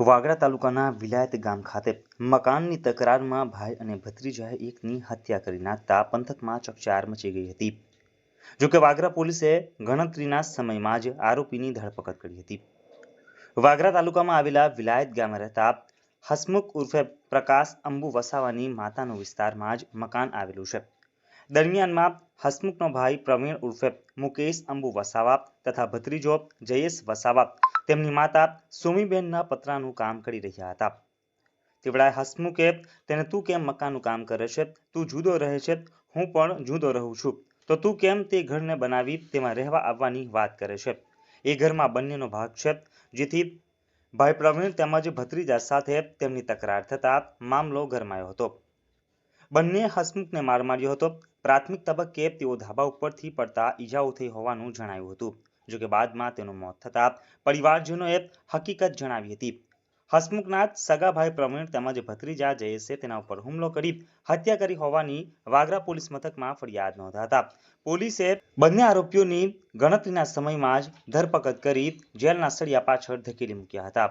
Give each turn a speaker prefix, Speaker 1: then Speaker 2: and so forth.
Speaker 1: વાગરા તાલુકાના વિલાયત ગામ ખાતે મકાનની તકરારમાં ભાઈ અને ભત્રીજાએ એકની હત્યા કરી નાખતા પંથકમાં ચકચાર મચી ગઈ હતી। જોકે વાગરા પોલીસે ગણતરીના સમયમાં જ આરોપીની ધરપકડ કરી હતી। વાગરા તાલુકામાં આવેલા વિલાયત ગામે રહેતા હસમુખ ઉર્ફે પ્રકાશ અંબુ વસાવાની માતાનો વિસ્તારમાં જ મકાન આવેલું છે। દરમિયાનમાં હસમુખનો ભાઈ પ્રવીણ ઉર્ફે મુકેશ અંબુ વસાવા તથા ભત્રીજો જયેશ વસાવા તેમની માતા સુમીબેનના પતરાનું કામ કરી રહ્યા હતા। તેવડાએ હસમુખે તેને તું કેમ મકાનનું કામ કરે છે, તું જુદો રહે છે, હું પણ જુદો રહું છું, તો તું કેમ તે ઘરને બનાવી તેમાં રહેવા આવવાની વાત કરે છે। એ ઘરમાં બંનેનો ભાગ છે, જેથી ભાઈ પ્રવીણ તેમજ ભત્રીજા સાથે તેમની તકરાર થતા મામલો ગરમાયો હતો। બંને હસમુખને માર માર્યો હતો। પ્રાથમિક તબક્કે તેઓ ધાબા ઉપરથી પડતા ઈજાઓ થઈ હોવાનું જણાયું હતું। જોકે બાદમાં તેનું મોત થતા પરિવારજનોએ હકીકત જણાવી હતી। હસમુખના સગા ભાઈ પ્રવીણ તેમજ ભત્રીજા જયેશે તેના ઉપર હુમલો કરી હત્યા કરી હોવાની વાગરા પોલીસ મથકમાં ફરિયાદ નોંધાતા પોલીસે બંને આરોપીઓની ગણતરીના સમયમાં જ ધરપકડ કરી જેલના સળિયા પાછળ ધકેલી મૂક્યા હતા।